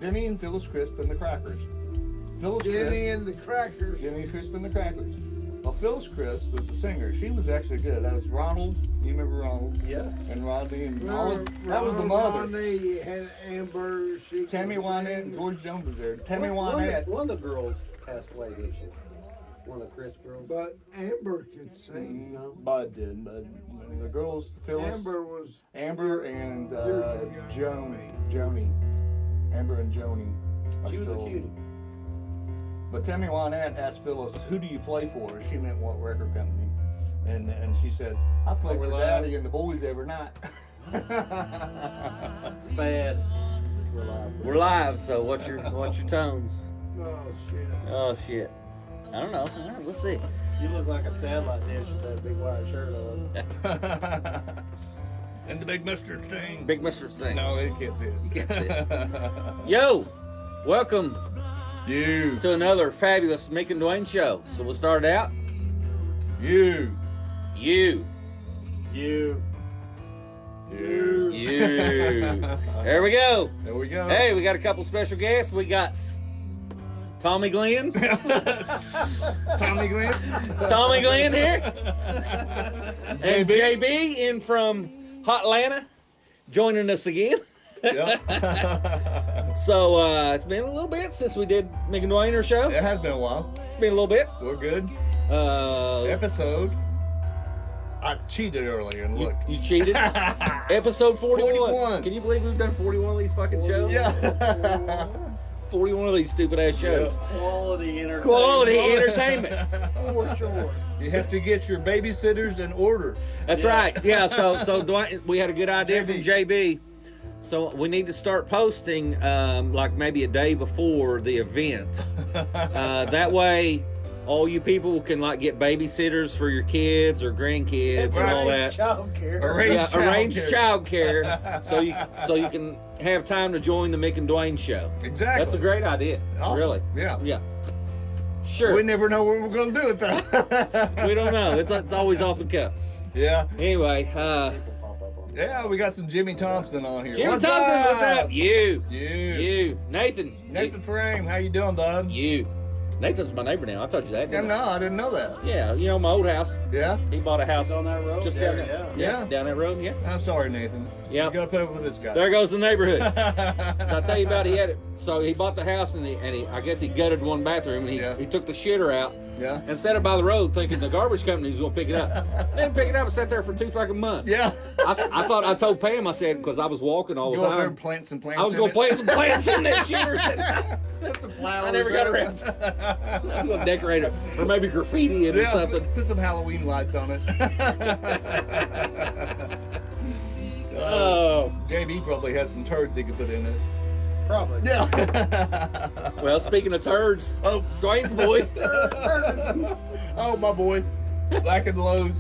Denny and Phyllis Crisp and the Crackers. Denny and the Crackers. Denny Crisp and the Crackers. Well, Phyllis Crisp was the singer. She was actually good. That was Ronald. You remember Ronald? Yeah. And Rodney and all. That was the mother. Rodney had Amber. Tammy Wynette and George Jones was there. Tammy Wynette. One of the girls passed away, didn't she? One of the Crisp girls. But Amber could sing, you know. Bud did. Bud. The girls, Phyllis. Amber and Joni. Amber and Joni. She was a cutie. But Tammy Wynette asked Phyllis, "Who do you play for?" She meant what record company, and she said, "I play for Daddy and the Boys every night." It's bad. We're live. So what's your tones? Oh shit. Oh shit. I don't know. All right, let's see. You look like a satellite dish with that big white shirt on. And the big mustard stain. Big Mr. Sting. No, you can't see it. You can't see it. Yo, welcome to another fabulous Mick and Duane show. So we'll start it out. You. You. There we go. There we go. Hey, we got a couple special guests. We got Tommy Glenn. Tommy Glenn. Tommy Glenn here. And JB in from Hot Atlanta, joining us again. Yep. So it's been a little bit since we did Mick and Duane show. It has been a while. It's been a little bit. We're good. Episode. I cheated earlier and looked. You cheated? Episode 41. Can you believe we've done 41 of these fucking shows? Yeah. 41 of these stupid ass shows. Quality entertainment. Quality entertainment. For sure. You have to get your babysitters in order. That's right. Yeah. So Dwight, we had a good idea from JB. So we need to start posting like maybe a day before the event. That way, all you people can like get babysitters for your kids or grandkids and all that. Arrange childcare. So you can have time to join the Mick and Duane show. Exactly. That's a great idea. Awesome. Really. Yeah. Yeah. Sure. We never know what we're going to do with that. We don't know. It's always off the cuff. Yeah. Anyway, yeah, we got some Jimmy Thompson on here. Jimmy Thompson, what's up? You. Nathan. Nathan Frame, how you doing, bud? You. Nathan's my neighbor now. I told you that. Yeah, no, I didn't know that. Yeah, you know my old house. Yeah? He bought a house on that road? just down there. Yeah. Down that road, yeah. I'm sorry, Nathan. Yeah. You got to put up with this guy. There goes the neighborhood. I'll tell you about it. He had it. So he bought the house and he I guess he gutted one bathroom and he took the shitter out. Yeah. And set it by the road thinking the garbage company was going to pick it up. They didn't pick it up and sat there for 2 fucking months. Yeah. I told Pam, I said, because I was walking all the Go over there time. and plant some plants. I was going to plant some plants in that shitter. Put some flowers. I never got around to I was going to decorate it. Or maybe graffiti it or something. Put some Halloween lights on it. Oh. JB probably has some turds he could put in it. Probably. Yeah. Well, speaking of turds, Oh, Dwayne's boy. oh, my boy. Back in Lowe's.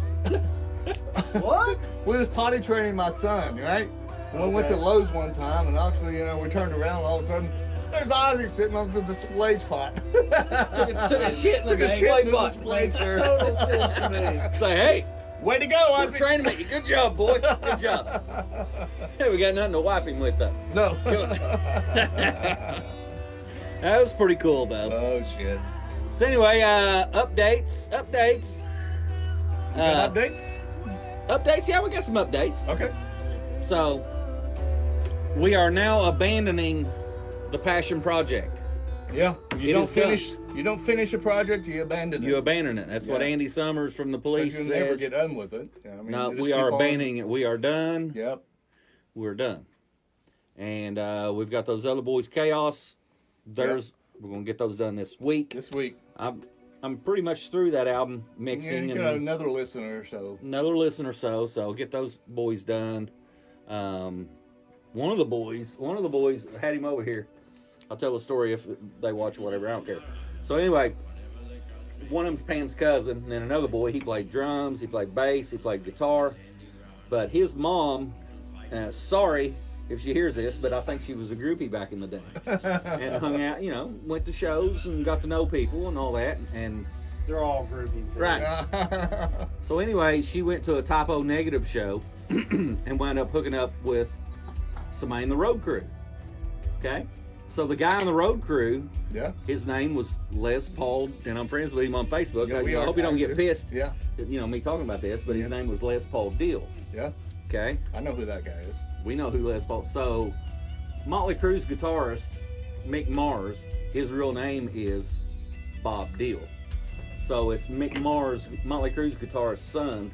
What? We was potty training my son, right? And we went to Lowe's one time, and actually, we turned around, and all of a sudden, there's Isaac sitting on the display spot. took a shit in the display pot. Total sense to me. Say, hey, way to go, we're Isaac. training you. Good job, boy. Good job. Hey, we got nothing to wipe him with, though. No. That was pretty cool, though. Oh, shit. So anyway, updates. You got updates? Updates? Yeah, we got some updates. Okay. So, we are now abandoning the Passion Project. Yeah. You It don't finish a project, you abandon it. You abandon it. That's what Andy Summers from the police But says. you never get done with it. I mean, No, you just we are keep on- abandoning it. We are done. Yep. We're done. And we've got those other boys, Chaos. We're gonna get those done this week. This week. I'm pretty much through that album Yeah, mixing you and got another listener or so. another listen or so. So get those boys done. One of the boys had him over here. I'll tell the story if they watch or whatever. I don't care. So anyway, one of them's Pam's cousin, and then another boy. He played drums, he played bass, he played guitar. But his mom, sorry if she hears this, but I think she was a groupie back in the day, and hung out. Went to shows and got to know people and all that. And They're all groupies. Baby. right. So anyway, she went to a Typo Negative show and wound up hooking up with somebody in the road crew. Okay. So the guy on the road crew, Yeah. his name was Les Paul, and I'm friends with him on Facebook. Yeah, we I are hope you don't get actually. pissed. Yeah. You know me talking about this, but his Yeah. name was Les Paul Deal. Yeah. Okay, I know who that guy is. we know who Les Paul. So Motley Crue's guitarist Mick Mars, his real name is Bob Deal. So it's Mick Mars, Motley Crue's guitarist's son.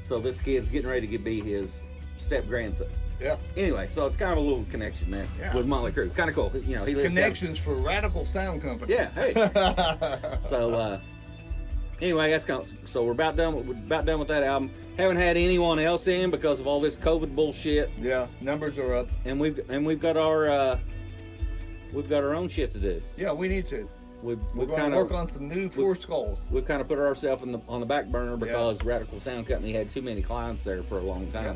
So this kid's getting ready to be his step grandson. Yeah. Anyway, so it's kind of a little connection there Yeah. with Motley Crue. Kind of cool. You know, he lives down- Connections for Radical Sound Company. Yeah. Hey. So anyway, that's kind of, so we're about done with that album. Haven't had anyone else in because of all this COVID bullshit, Yeah. Numbers are up. and we've got our own shit to do. Yeah, we need to. We've We're going kind to work of on some new Four Skulls. we've kind of put ourselves on the back burner because Radical Sound Company had too many clients there for a long time.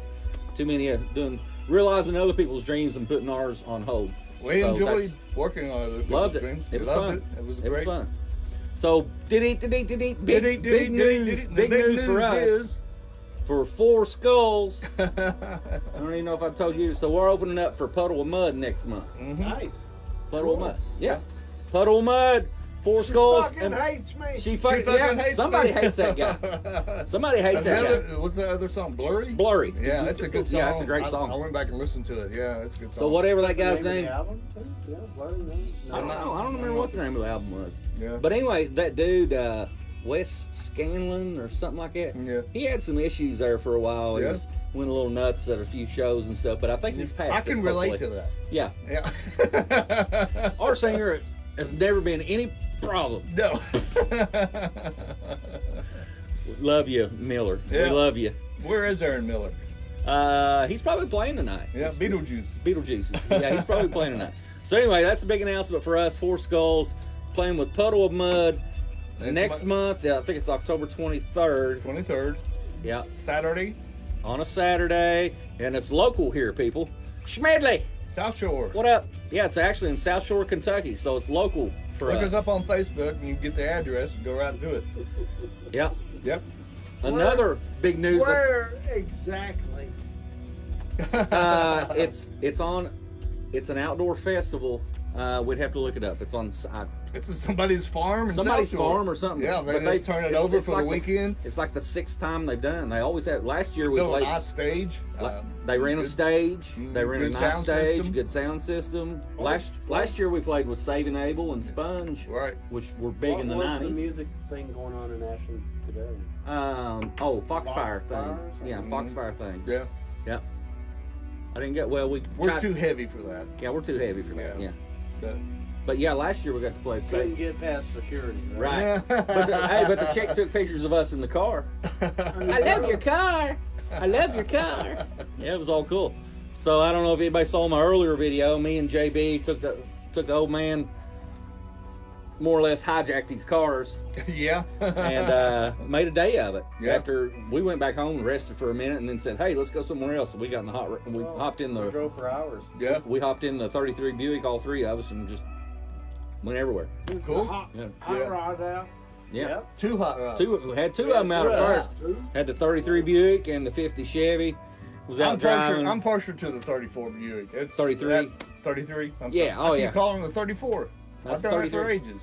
Too many realizing other people's dreams and putting ours on hold. We So enjoyed that's- working on other people's Loved it. dreams. It was Loved fun. It was It was great. fun. So big news. Big news for us. is- For Four Skulls. I don't even know if I told you. So we're opening up for Puddle of Mud next month. Mhm. Nice. Puddle of Mud. Yeah. Puddle of Mud. Four Skulls. Fucking hates me. She fucking hates somebody me. hates that guy. Somebody hates that guy. What's that other song? Blurry? Blurry. Yeah, that's a good song. Yeah, it's a great I song. went back and listened to it. Yeah, it's a good song. So whatever that guy's Name of name. the album? Yeah, Blurry, no. I don't know. I don't remember what the name of the album was. Yeah. But anyway, that dude, Wes Scanlon or something like that. Yeah. He had some issues there for a while. He Yeah. went a little nuts at a few shows and stuff. But I think he's past I it, can relate hopefully. to that. Yeah. Yeah. Our singer has never been any problem. No. Love you, Miller. Yeah. We love you. Where is Aaron Miller? He's probably playing tonight. Yeah, Beetlejuice. Beetlejuice. Yeah, he's probably playing tonight. So anyway, that's a big announcement for us. Four Skulls playing with Puddle of Mud That's next month. I think it's October 23rd. 23rd, Yeah, Saturday, on a Saturday, and it's local here, people. Schmedley, South Shore. what up? Yeah, it's actually in South Shore, Kentucky, so it's local for Look us. us up on Facebook and you get the address and go right to it. Yeah. Yep. Another big news. Where exactly? It's an outdoor festival. We'd have to look it up. It's on It's at somebody's farm in somebody's South Shore. farm or something. Yeah, But they just turn it it's- over it's for the like weekend. It's like the 6th time they've done it. They always have. Last year we Built a played. nice stage. They ran a good- stage. They ran a good nice sound stage. system. Good sound system. Last year we played with Saving Abel and Sponge, Right. which were big in the What's 90s. the music thing going on in Ashland today? Foxfire Foxfire thing. or something? Yeah, Foxfire thing. Yeah. Yeah. I didn't get well. We're tried- too heavy for that. Yeah, we're too heavy for that. Yeah. Yeah. But- But yeah, last year we got to play at Couldn't Saving. get past security. Right. Yeah. But the chick took pictures of us in the car. I love your car. I love your car. Yeah, it was all cool. So I don't know if anybody saw my earlier video. Me and JB took the old man, more or less hijacked these cars Yeah. and made a day of it. Yeah. After we went back home and rested for a minute, and then said, "Hey, let's go somewhere else." So we got in the we hopped in We the drove for hours. Yeah. we hopped in the 33 Buick, all three of us, and just went everywhere. Cool. Hot, Yeah. hot Yeah. rod out. Yeah. Yep. Too hot rods. We had two of them out at first. Had the 33 Buick and the 50 Chevy. Was out driving. I'm partial to the 34 Buick. It's 33? that- 33. I'm Yeah, sorry. oh, I keep yeah. calling it the 34. That's I've done that for 33. ages.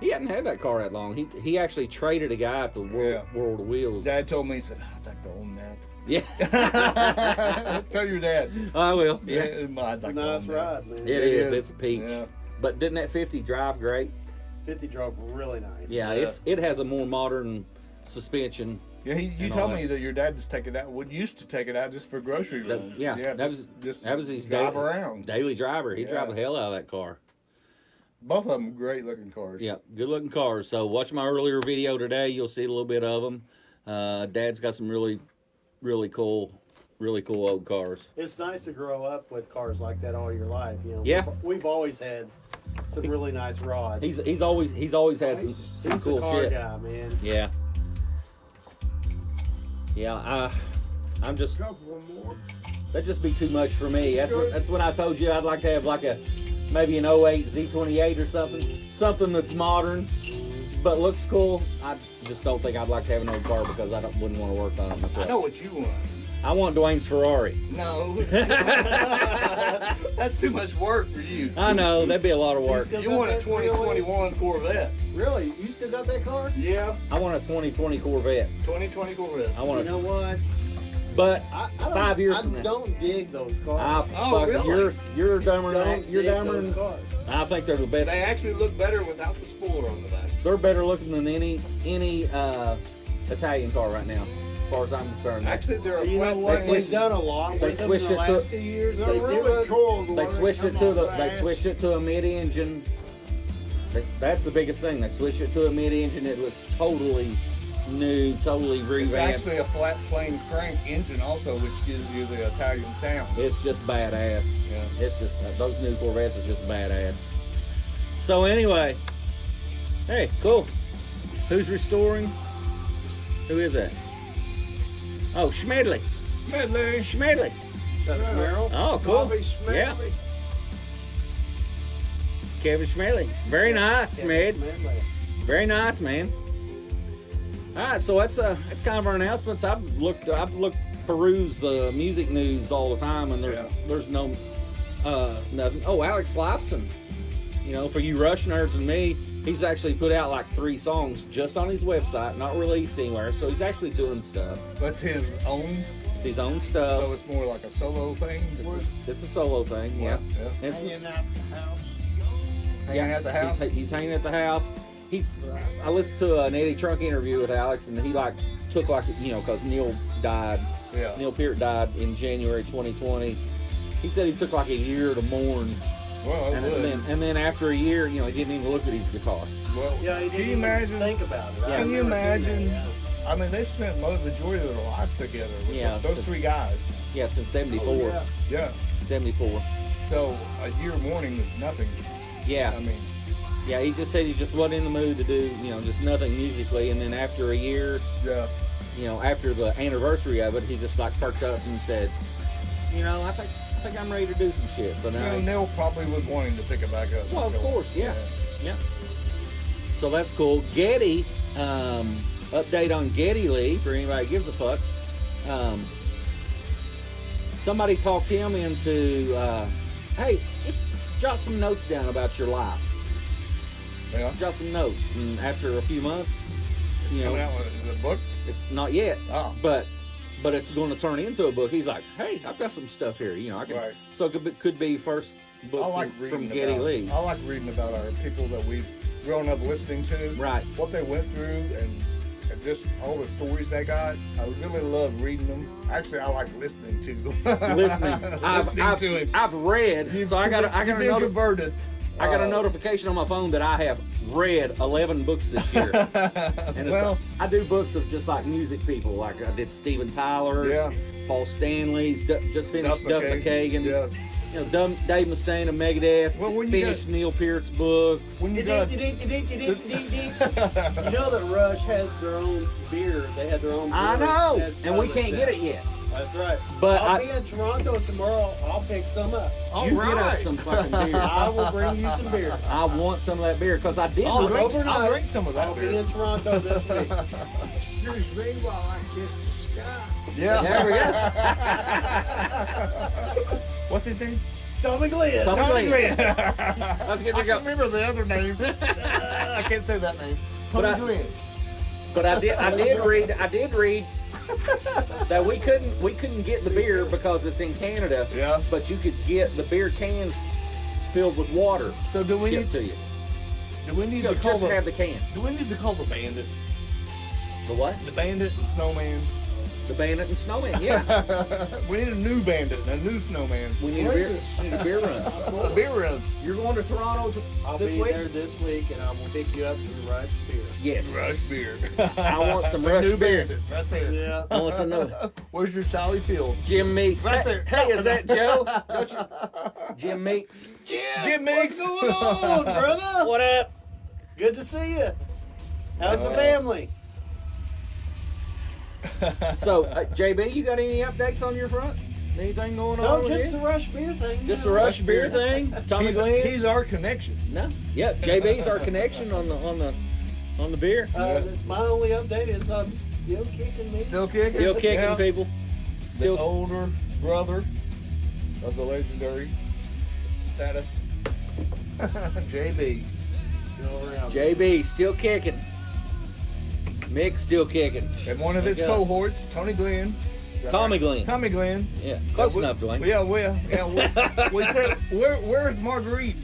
He hadn't had that car that long. He actually traded a guy at the World of Wheels. Dad told me, he said, I'd like to own that. Yeah. Tell your dad. I will. Yeah, Yeah. I'd like It's a to nice own that. ride, man. It is. It's a peach. Yeah. But didn't that 50 drive great? 50 drove really nice. Yeah, it has a more modern suspension. Yeah, you And told all me that your dad just take it out. Used to take it out just for grocery That- runs. yeah, that just was his drive daily, around. daily driver. He Yeah. drove the hell out of that car. Both of them great looking cars. Yeah, good looking cars. So watch my earlier video today. You'll see a little bit of them. Dad's got some really cool old cars. It's nice to grow up with cars like that all your life. You know. Yeah. We've always had some really nice rods. He's always had some He's cool a car shit. guy, man. Yeah. Yeah, I'm just Couple more. that'd just be too much for me. That's when I told you I'd like to have like maybe an 08 Z28 or something that's modern but looks cool. I just don't think I'd like to have an old car because wouldn't want to work on it myself. I know what you want. I want Dwayne's Ferrari. No. That's too much work for you. I know, that'd be a lot of work. Still You got want a that 2021 Corvette. Really? You still got that car? Yeah, I want a 2020 Corvette. 2020 Corvette. I want You know what? but I don't, 5 years from I now. don't dig those cars. Oh, really? You're dumber Don't than you're dig dumber those than, cars. I think they're the best. They actually look better without the spoiler on the back. They're better looking than any Italian car right now, as far as I'm concerned. Actually, they're a You know flat what? plane. They've done a lot They with them in switched the it to- last 2 years. They're They really did. cool. They switched it to a mid-engine. That's the biggest thing. They switched it to a mid-engine. It was totally new, totally It's revamped. actually a flat plane crank engine also, which gives you the Italian sound. It's just badass. Yeah. It's just those new Corvettes are just badass. So anyway, hey, cool. Who's restoring? Who is that? Oh, Schmedley. Medley. Schmedley. Oh, cool. Bobby Smedley. Yeah. Kevin Schmedley. Very nice, Schmed. Very nice, man. All right, so that's kind of our announcements. I've perused the music news all the time, and there's no nothing. Oh, Alex Lifeson. You know, for you Rush nerds and me, he's actually put out like 3 songs just on his website, not released anywhere. So he's actually doing stuff. That's his own, It's his own stuff. so it's more like a solo thing. It's a solo thing, yeah. Yeah. It's, Hanging out the house. Hanging at the house. He's hanging at the house. I listened to an Eddie Trunk interview with Alex, and he took because Neil died. Yeah. Neil Peart died in January 2020. He said he took like a year to mourn, Well, it would. and then after a year, he didn't even look at his guitar. Well, Yeah, he can didn't you even imagine? think about it. Yeah. I've Can you never seen that, imagine? yeah. I mean, they've spent the majority of their lives together with Yeah, those since- 3 guys. Yeah, since '74. Oh, yeah. Yeah. 74. So a year mourning is nothing. Yeah, I mean, yeah. He just said he just wasn't in the mood to do, just nothing musically. And then after a year, yeah. after the anniversary of it, he just like perked up and said, I think I'm ready to do some shit. So now he's, Neil probably was wanting to pick it back up. well, of course, yeah. So that's cool. Getty, update on Getty Lee for anybody who gives a fuck. Somebody talked him into, hey, just jot some notes down about your life. Yeah. Jot some notes, and after a few months, It's coming out with is it a book. it's not yet, Oh. but it's going to turn into a book. He's like, hey, I've got some stuff here, I can. Right. So it could be first book I like from reading Getty about, Lee. I like reading about our people that we've grown up listening to. Right. What they went through and just all the stories they got. I really love reading them. Actually, I like listening to them. Listening. Listening to him. I've read, so I got You've been converted. I got a notification on my phone that I have read 11 books this year. And Well, I do books of just like music people. Like I did Steven Tyler's, Yeah. Paul Stanley's, just finished Duff McKagan. McKagan. Yeah. Dave Mustaine of Megadeth. Well, when you finished Neil Peart's books. When you got, You know that Rush has their own beer. They had their own beer. I know, That's and we published can't now. get it yet. That's right. But I'll be in Toronto tomorrow. I'll pick some up. all You get us right. some fucking beer. I will bring you some beer. I want some of that beer because I did. I'll drink- drink, I'll drink some of that I'll beer. be in Toronto this week. Excuse me while I kiss the sky. Yeah. There we go. What's his name? Tommy Glenn. Tommy Tony Glenn. Glenn. Let's get I to go. can't remember the other name. I can't say that name. But Tony I- Glenn. But I did read that we couldn't get the beer because it's in Canada. Yeah. But you could get the beer cans filled with water So do we shipped need to you. do we need to call Just the have the can. do we need to call the bandit? The what? The bandit and snowman. The Bandit and Snowman. Yeah. We need a new bandit and a new snowman. We need a beer. Need a beer run. A beer run. You're going to Toronto I'll this be week? there this week, and I will pick you up some Rush beer. Yes. Rush beer. I want some A Rush new beer. bandit right there. Yeah. I want some new. Where's your Sally Field? Jim Meeks. Right there. Hey, is that Joe? Don't you? Jim Meeks. Jim Meeks. What's going on, brother? What up? Good to see you. How's the family? So, JB, you got any updates on your front? Anything going on? No, with just you? the Rush beer thing. Just the Rush beer thing. Tommy Glenn. He's our connection. No. Yep. JB's our connection on the beer. My only update is I'm still kicking me. Still kicking. Still kicking Yeah. people. the Still, older brother of the legendary status, JB. Still around. JB still kicking. Mick still kicking. And one of his Thank God. cohorts, Tony Glenn. Tommy Glenn. Tommy Glenn. Yeah, close we- enough, Dwayne. Yeah, we said, where's Marguerite?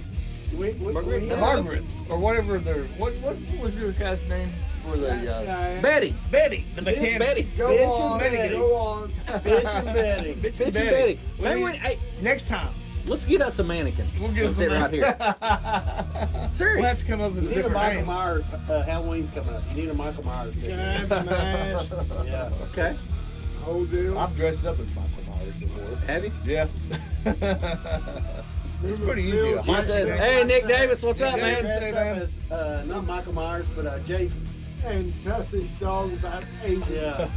Margaret, or whatever what was your guy's name for the, Betty. Betty, the mechanic. Betty. Bitch and Betty. Betty. Go on. Bitch and Betty. Bitch Bitch and Betty. Maybe We- hey, Next time, let's get us a mannequin. we'll get Let's sit right here. We'll have Serious. to come up with You a need a different Michael name. Myers. Halloween's coming up. You need a Michael Myers. Can I have an ass? Yeah. Okay. Whole deal. I've dressed up as Michael Myers before. Have you? Yeah. It's pretty easy. Bill She Mike says, said- "Hey, Nick Davis, what's up, Yeah, man?" Dressed Hey, up man. as not Michael Myers, but Jason. And Tussie's dog about 80. Yeah.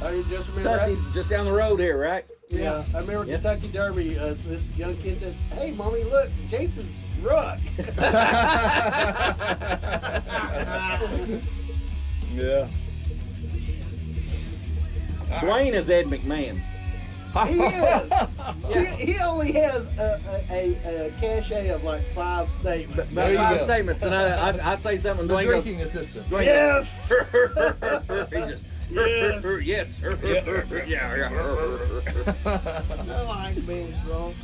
Oh, you just remember that? Tussie, just down the road here, right? Yeah. I remember Yeah. Kentucky Derby. So this young kid said, "Hey, mommy, look, Jason's drunk." Yeah. Dwayne is Ed McMahon. He is. He only has a cachet of like 5 statements. There you Five go. statements, and I say something, The Dwayne goes, drinking assistant. Dwayne Yes. goes, he just, Yes. yes, yeah. I like being drunk.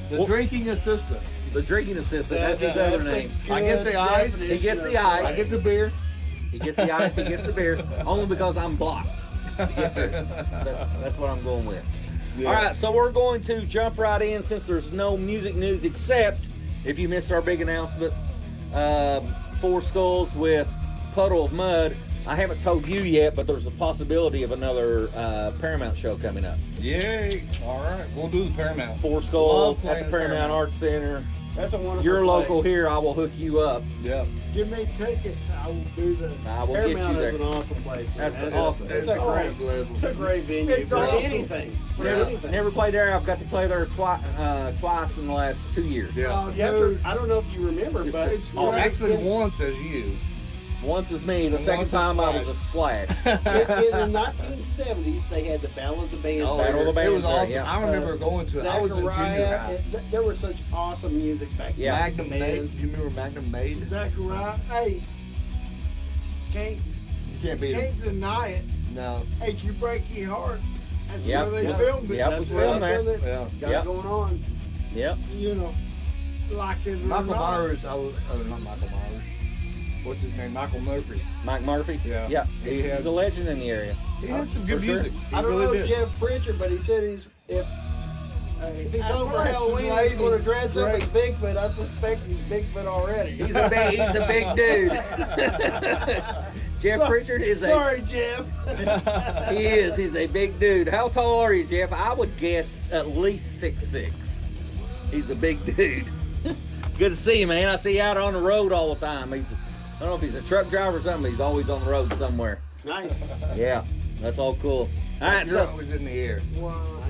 The drinking assistant. The drinking assistant, that's his That's other a name. good I get the ice. definition He gets of the ice. I get the beer. He gets the ice, he gets the beer, only because I'm blocked to get there. That's what I'm going with. Yeah. All right, so we're going to jump right in since there's no music news except if you missed our big announcement, Four Skulls with Puddle of Mud. I haven't told you yet, but there's a possibility of another Paramount show coming up. Yay. All right. We'll do the Paramount. Four Skulls Love at the playing Paramount Paramount. Arts Center. That's a wonderful. You're local place. here, I will hook you up. Yeah. Give me tickets. I will do the. I will get you Paramount is there. an awesome place. Man. That's awesome. It's a great venue It's for awesome. anything. For Never, anything. never played there. I've got to play there twice in the last 2 years. Yeah. Oh, You have to, dude. I don't know if you remember, but it's Oh, great. actually, once as you. Once is me. The And second once is time I was a Slash. slash. in the 1970s, they had the Battle of the Bands. Oh, Battle of the it was Bands there, awesome. yeah. I remember going to it. I was in junior Zachariah. high. There was such awesome music back then. Yeah. Magnum Maid. Bands. Do you remember Magnum Maid? Zachariah. Hey, can't You can't beat him. can't deny it. No. Hey, you break your heart. That's Yep. where they Yep. filmed it. Yep, That's was where filmed they there. filmed it. Yeah. Got Yep. it going on. Yep. You know, like it or Michael not. Myers. Not Michael Myers. What's his name? Michael Murphy. Mike Murphy. Yeah. Yeah. He He's had- a legend in the area. He had some good For sure. music. He I don't really know did. Jeff Pritchard, but he said if he's home for Halloween, he's lady. going to dress up as Great. Bigfoot. I suspect he's Bigfoot already. He's a big dude. Jeff Pritchard is Sorry, Jeff. he is. He's a big dude. How tall are you, Jeff? I would guess at least 6'6". He's a big dude. Good to see you, man. I see you out on the road all the time. I don't know if he's a truck driver or something, but he's always on the road somewhere. Nice. Yeah, that's all cool. All right, You're so always in the air.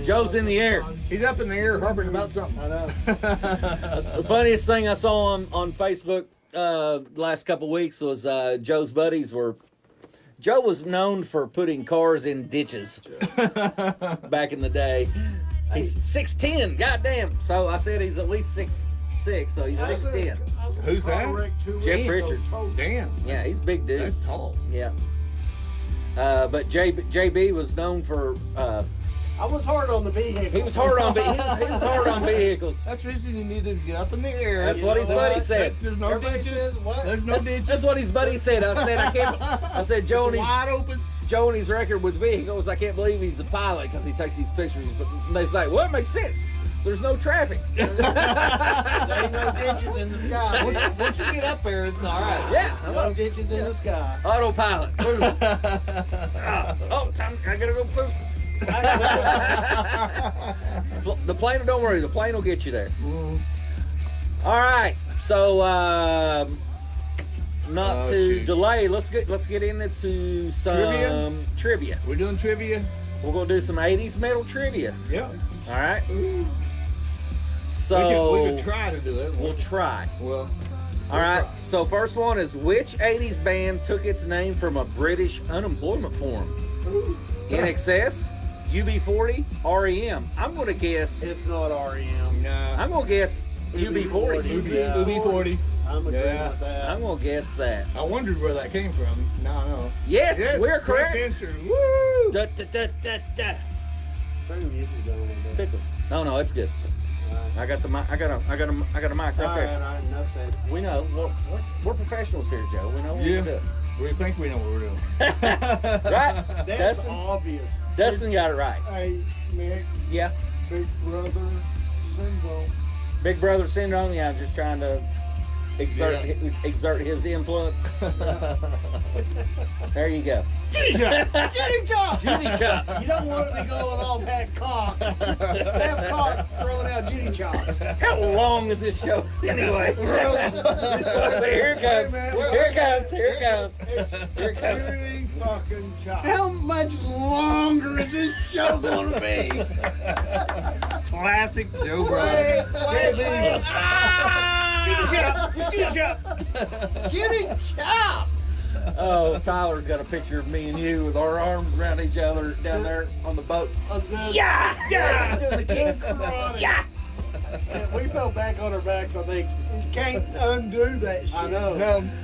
Joe's in the air. He's up in the air harping about something. I know. The funniest thing I saw on Facebook the last couple weeks was Joe's buddies were. Joe was known for putting cars in ditches back in the day. He's 6'10", goddamn. So I said he's at least 6'6", so he's 6'10". Who's that? Jeff Pritchard. Damn. Yeah, he's a big dude. That's tall. Yeah. But JB was known for I was hard on the vehicle. he was hard on he was hard on vehicles. That's the reason you need to get up in the air. That's You what know his that? buddy said. There's no Everybody ditches. says what? There's no ditches. That's what his buddy said. I said I can't. I said Joe and It's his wide open. Joe and his record with vehicles. I can't believe he's a pilot because he takes these pictures. But they say, well, it makes sense. There's no traffic. There ain't no ditches in the sky. man. Once you get up there, it's all right. Yeah. I'm No up. ditches in the sky. Autopilot. Oh, time. I gotta go poop. The plane. Don't worry. The plane will get you there. All right. So, not Oh, to shoot. delay. Let's get into some trivia. We're doing trivia. We're gonna do some '80s metal trivia. Yeah. All right. We So could try to do it. we'll try. Well. All right. So first one is which '80s band took its name from a British unemployment form? NXS, UB40, REM. I'm gonna guess. It's not REM. Nah. I'm gonna guess UB40. UB40. I'm agreeing Yeah. with that. I'm gonna guess that. I wondered where that came from. No. Yes, we're correct. answer. Woo! Da, da, da, da, da. Turn the music down a little bit. Pickle. No, it's good. I got the mic. I got a mic right All there. right, enough said. We know. We're professionals here, Joe. We know what Yeah. we're doing. We think we know what we're doing. Right? That's Dustin? obvious. Dustin got it right. Hey, Mick, Yeah. Big Brother syndrome. Big brother syndrome. Yeah, I'm just trying to exert his influence. There you go. Judy chop! Judy chop. You don't want to be going off that cock. That cock throwing out Judy chops. How long is this show anyway? Here it comes. Here it comes. Here it comes. Here it comes. Judy fucking chop. How much longer is this show gonna be? Classic Joe Wait, wait. Judy chop. Judy chop! Oh, Tyler's got a picture of me and you with our arms around each other down there on the boat. Yeah! Yeah! Doing the kiss. Yeah! We fell back on our backs, I think. You can't undo that shit. I know.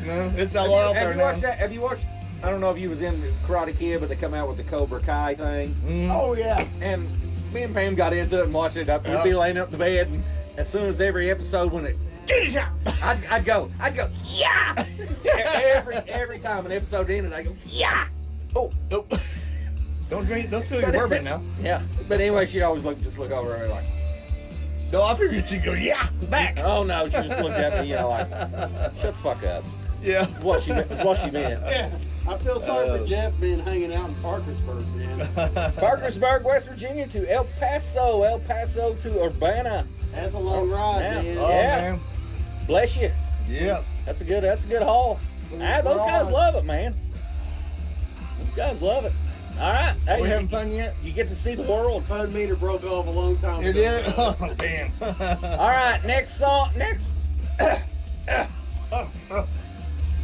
No, it's all out there Have you now. watched that? Have you watched? I don't know if you was in Karate Kid, but they come out with the Cobra Kai thing. Mm. Oh, yeah. And me and Pam got into it and watched it up. We'd be laying up in the bed, and as soon as every episode when it, I'd go, yeah! every time an episode ended, I go, yeah! Oh, Nope. Don't steal your bourbon now. yeah. But anyway, she'd always just look over at me like, No, I figured she'd go, yeah, back. oh no, she just looked at me, like, shut the fuck up. Yeah. It's what she meant. Yeah. I feel sorry for Jeff being hanging out in Parkersburg, man. Parkersburg, West Virginia to El Paso to Urbana. That's a long ride, Yeah. man. Oh, Yeah. man. Bless you. Yeah. That's a good haul. Those guys love it, man. You guys love it. All right. Hey, We having fun yet? you get to see the world. Phone meter broke off a long time You ago. did? Oh, damn. All right. Next song.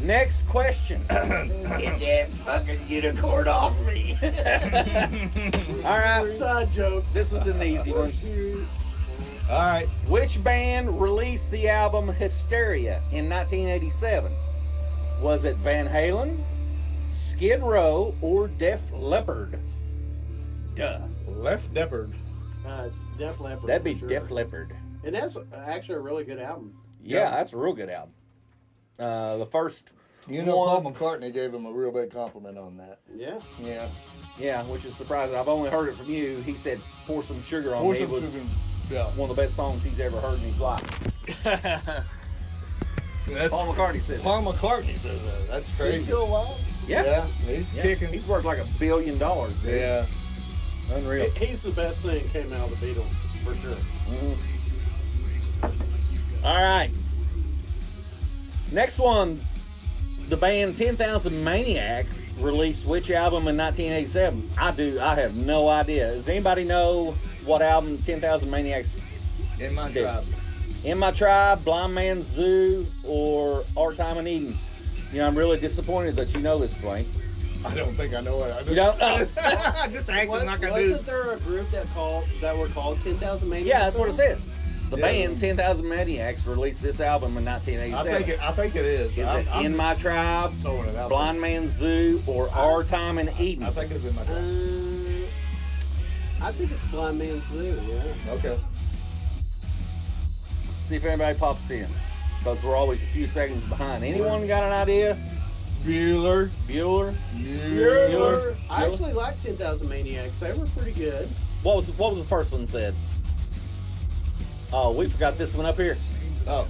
Next question. Get that fucking unicorn off me. All right. Side joke. This is an easy one. All right. Which band released the album Hysteria in 1987? Was it Van Halen, Skid Row, or Def Leppard? Duh. Left Deppard. Def Leppard. That'd be for sure. Def Leppard. And that's actually a really good album. Yeah, that's a real good album. The first You know, one, Paul McCartney gave him a real big compliment on that. Yeah. Yeah. yeah, which is surprising. I've only heard it from you. He said "Pour Some Sugar on Pour Me" some was sugar. Yeah. one of the best songs he's ever heard in his life. That's Paul McCartney said that. Paul McCartney says that. That's He's crazy. still alive. Yeah, He's yeah. kicking. He's worth like $1 billion. Dude. Yeah. Unreal. He's the best thing that came out of the Beatles, for sure. All right. Next one. The band 10,000 Maniacs released which album in 1987? I have no idea. Does anybody know what album 10,000 Maniacs In my did? tribe. In My Tribe, Blind Man's Zoo, or Our Time in Eden? You know, I'm really disappointed that you know this, Dwayne. I don't think I know it. I just, You don't? Oh. just acting like I do. Wasn't there a group that were called 10,000 Maniacs? Yeah, that's what it says. The Yeah. band 10,000 Maniacs released this album in 1987. I think it is. Is it I'm In just My Tribe, throwing it out Blind Man's Zoo, or Our Time in Eden? I think it's in my tribe. I think it's Blind Man's Zoo, yeah. Okay. See if anybody pops in, because we're always a few seconds behind. Anyone got an idea? Bueller. Bueller? Bueller. I actually like 10,000 Maniacs. They were pretty good. What was the first one said? Oh, we forgot this one up here. Oh.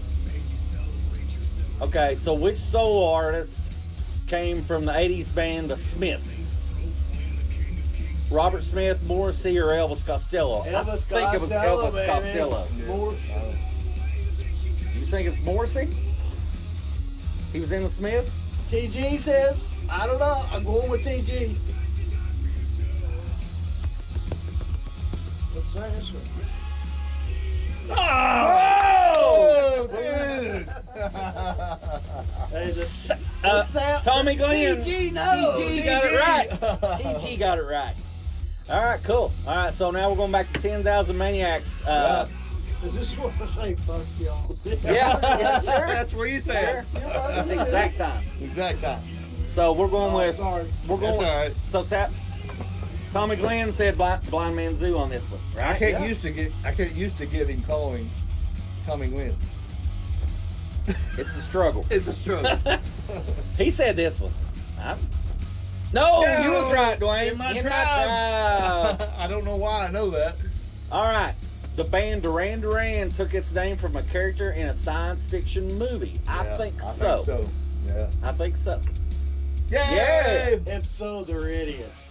Okay, so which solo artist came from the 80s band The Smiths? Robert Smith, Morrissey, or Elvis Costello? I Elvis think it was Costello, Elvis baby. Costello. You think it's Morrissey? He was in The Smiths? TG says, I don't know. I'm going with TG. What's that? Oh, dude. Hey, Tommy Glenn. TG knows. TG got it right. TG got it right. All right, cool. All right, so now we're going back to 10,000 Maniacs. Is this what I say? Fuck y'all. Yeah, sure. That's where you say it. That's the exact time. Exact time. So we're going with. Sorry. We're going. That's all right. So Tommy Glenn said Blind Man Zoo on this one, I right? can't used to get him calling Tommy Wynn. It's a struggle. It's a struggle. He said this one. No, you was right, Dwayne. In my tribe. I don't know why I know that. All right. The band Duran Duran took its name from a character in a science fiction movie. I think so. Yeah. I think so. Yay! If so, they're idiots.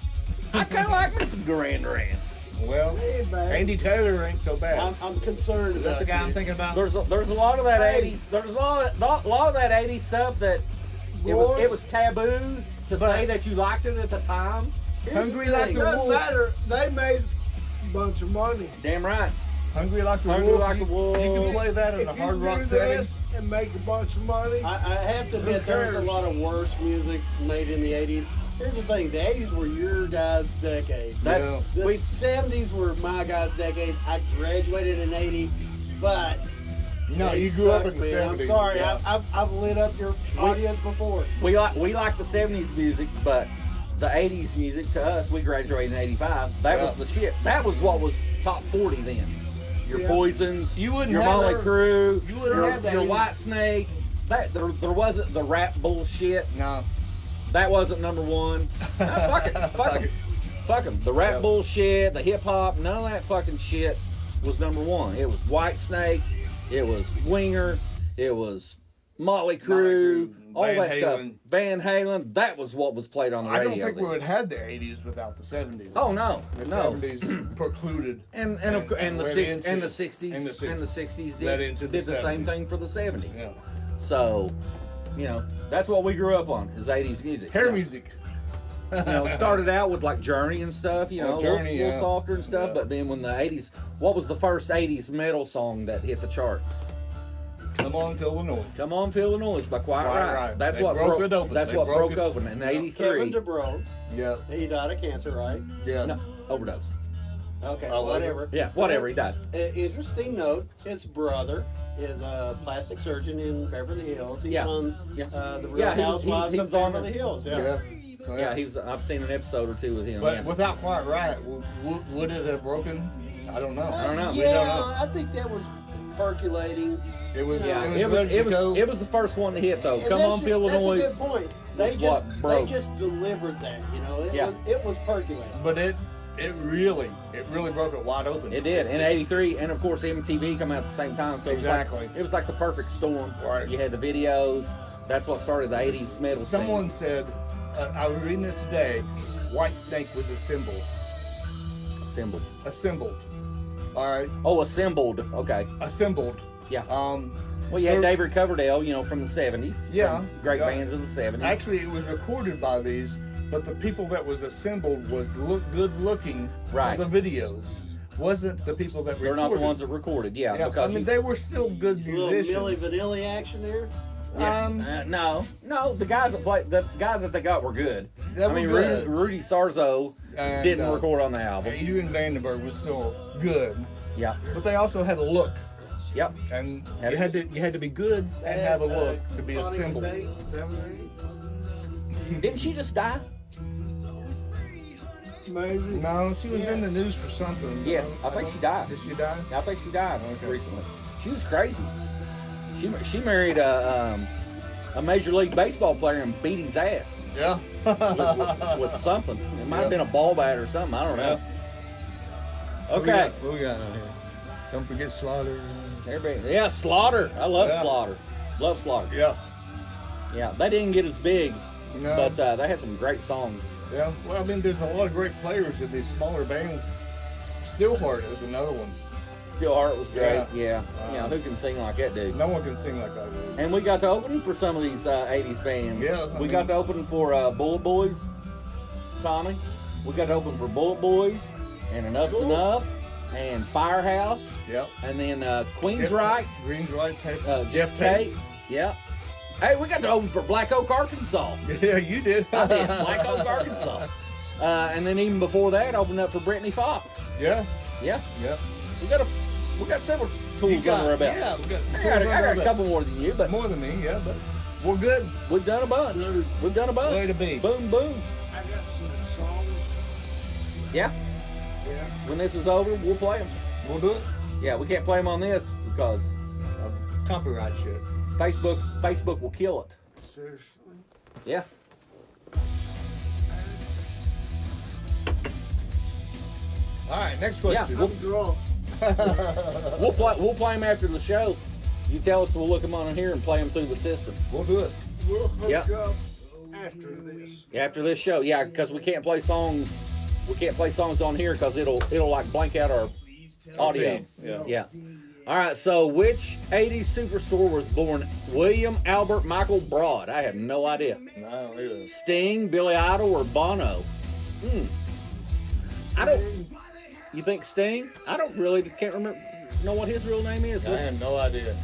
I kind of like me some Duran Duran. Well, Hey, man. Andy Taylor ain't so bad. I'm concerned Is that about the guy I'm you. thinking about? There's a lot of that Hey. 80s. There's a lot of that 80s stuff that it was taboo to say that you liked it at the time. Here's Hungry the like thing. the Doesn't wolf. matter. They made a bunch of money. Damn right. Hungry Like the Hungry Wolf. Like a Wolf. You can play that in If a you hard rock do setting. this and make a bunch of money, I have to admit, there was a cares? lot of worse music made in the 80s. Here's the thing, the 80s were your guys' decade. That's Yeah. The we, 70s were my guys' decade. I graduated in 80, but No, you it grew up in sucked, the man. 70s. I'm sorry, Yeah. I've lit up your audience before. we like the 70s music, but the 80s music to us, we graduated in 85. That was Yeah. the shit. That was what was top 40 then. Your Yeah. Poisons, You wouldn't your have Motley their- Crue, you wouldn't have that your either. White Snake. There wasn't the rap bullshit. No. That wasn't number one. No, fuck it. Fuck them. The rap Yeah. bullshit, the hip hop, none of that fucking shit was number one. It was White Snake, it was Winger, it was Motley Crue, all Van that stuff. Halen. Van Halen, that was what was played on the I radio. don't think we then. would have had the 80s without the 70s. Oh no, The no. 70s precluded. And the went 60s into- and the 60s and the and the 60s led did into the the same 70s. thing for the 70s. Yeah. So, that's what we grew up on is 80s music. Hair Yeah. music. Started out with like Journey and stuff, Well, a Journey, little yeah. softer and stuff. Yeah. But then when the 80s, what was the first 80s metal song that hit the charts? Come on, feel the noise. Come On, Feel the Noise by Quiet Quiet Riot. Riot. That's They what broke it open. That's They what broke broke it. open in Kevin 83. DeBrone, Yeah. he died of cancer, right? Yeah. No, overdose. Okay, Oh, whatever. Yeah, whatever. He died. Interesting note, his brother is a plastic surgeon in Beverly Hills. He's Yeah. on Yeah. The Real Yeah, he was- Housewives he of was on Beverly the- Hills. Yeah. Yeah, I've seen an episode or two with him. But yeah. without Quiet Riot, would it have broken? I don't know. I don't know. We Yeah, don't know. I think that was percolating. It was. Yeah, It was. it was the first one to hit though. And Come that's On, Feel the that's Noise. a good point. They was what broke. just delivered that. Yeah. It was percolating. But it really broke it wide open. It did in '83, and of course MTV come out at the same time. So Exactly. it was like the perfect storm. Right. You had the videos. That's what started the '80s metal scene. Someone said, I was reading it today. White Snake was assembled. Assembled. Assembled. All right. Oh, assembled. Okay. Assembled. Yeah. Well, you had David Coverdale, from the '70s. Yeah. From great Yeah. bands of the '70s. Actually, it was recorded by these, but the people that was assembled was good looking Right. for the videos. Wasn't the people that they're recorded. not the ones that recorded. Yeah. Yeah, Because I mean, they were still good A little musicians. Milli Vanilli action there. no, the guys that they got were good. They I were mean, good. Rudy Sarzo And, didn't record on the album. Adrian Vandenberg was still good, Yeah. but they also had a look, Yep. and Had you a- had to be good and have a look to be Funny assembled. State, 78, Didn't she just die? maybe. No, she was in the news for something. Yes, I think she died. Did she die? I think she died Okay. recently. She was crazy. She married a Major League Baseball player and beat his ass Yeah. with something. It might have Yeah. been a ball bat or something. I don't know. Okay. What we got on here? Don't forget Slaughter. Everybody, yeah, Slaughter. I love Yeah. Slaughter. Love Slaughter. Yeah. Yeah, they didn't get as big, No. but they had some great songs. Yeah. Well, I mean, there's a lot of great players in these smaller bands. Steelheart is another one. Steelheart was great. Yeah. Yeah. Who can sing like that dude? No one can sing like I do. And we got to open for some of these 80s bands. Yeah, We got to open for Bullet Boys, Tommy. We got to open for Bullet Boys and Enough's Enough and Firehouse. Yep. And then Queensryche, Queensryche, Jeff Tate. Yeah. Hey, we got to open for Black Oak, Arkansas. Yeah, you did. I did. Black Oak, Arkansas. And then even before that, opened up for Brittany Fox. Yeah. Yeah, Yep. we got several tools under our belt. Yeah, we got some I tools got, under I our got a belt. couple more than you, but More than me, yeah, but we're good. we've done a bunch. We've done a bunch. Way to be. Boom, boom. I got some songs. Yeah. Yeah. When this is over, we'll play them. We'll do it. Yeah, we can't play them on this because Copyright shit. Facebook will kill it. Seriously. Yeah. All right, next question. Yeah, I'm drunk. We'll play them after the show. You tell us, we'll look them on in here and play them through the system. We'll do it. We'll hook Yeah. up after this. After this show, yeah, because we can't play songs. We can't play songs on here because it'll like blank out our audio. Yeah. Yeah. All right. So, which '80s superstar was born William Albert Michael Broad? I have no idea. No, it is. Sting, Billy Idol, or Bono? I don't. You think Sting? I don't really can't remember. Know what his real name is? I have no idea.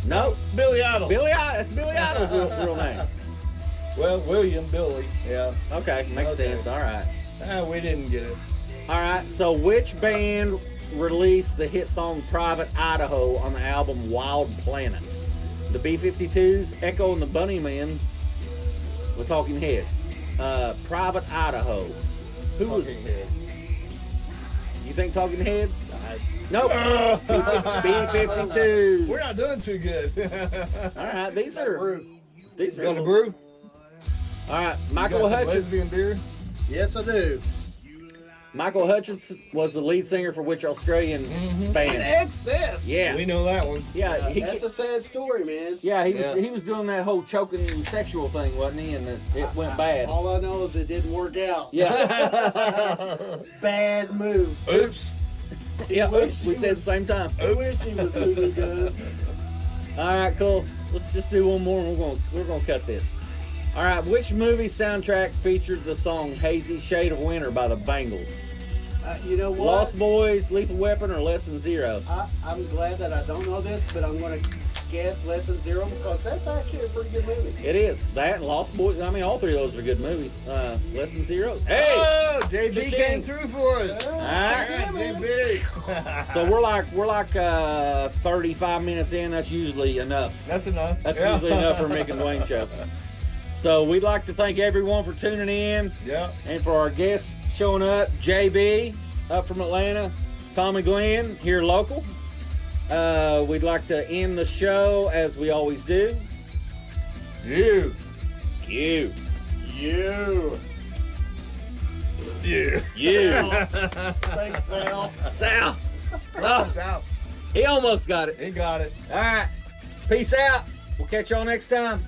No, Billy Idol. Billy Idol. That's Billy Idol's real name. Well, William, Billy. Yeah. Okay, makes Okay. sense. All right. We didn't get it. All right. So, which band released the hit song "Private Idaho" on the album Wild Planet? The B-52s, Echo and the Bunnymen. We're Talking Heads. Private Idaho. Who was? Talking Heads. You think Talking Heads? Nope. B-52s. We're not doing too good. All right. These are. Got a brew? All right. You Michael got some Hutchins. lesbian beer? Yes, I do. Michael Hutchins was the lead singer for which Australian In band? excess. Yeah. We know that one. Yeah. That's a sad story, man. He was doing that whole choking sexual thing, wasn't he? And it went bad. All I know is it didn't work out. Yeah. Bad move. Oops. Yeah. Oops. We said at the same time. I wish he was moving guns. All right. Cool. Let's just do one more, and we're gonna cut this. All right. Which movie soundtrack featured the song "Hazy Shade of Winter" by the Bangles? You know what? Lost Boys, Lethal Weapon, or Less Than Zero? I'm glad that I don't know this, but I'm going to guess Less Than Zero because that's actually a pretty good movie. It is. That and Lost Boys. I mean, all three of those are good movies. Less Than Zero. Hey! Oh, JB Cha-ching. came through for us. All All right. right, JB. So we're like 35 minutes in. That's usually enough. That's enough. That's Yeah. usually enough for Mick and Duane show. So we'd like to thank everyone for tuning in Yeah. and for our guests showing up. JB up from Atlanta, Tommy Glenn here local. We'd like to end the show as we always do. You. You. You. You. You. Thanks, Sal. Sal. Peace Oh, out. he almost got it. He got it. All right. Peace out. We'll catch y'all next time.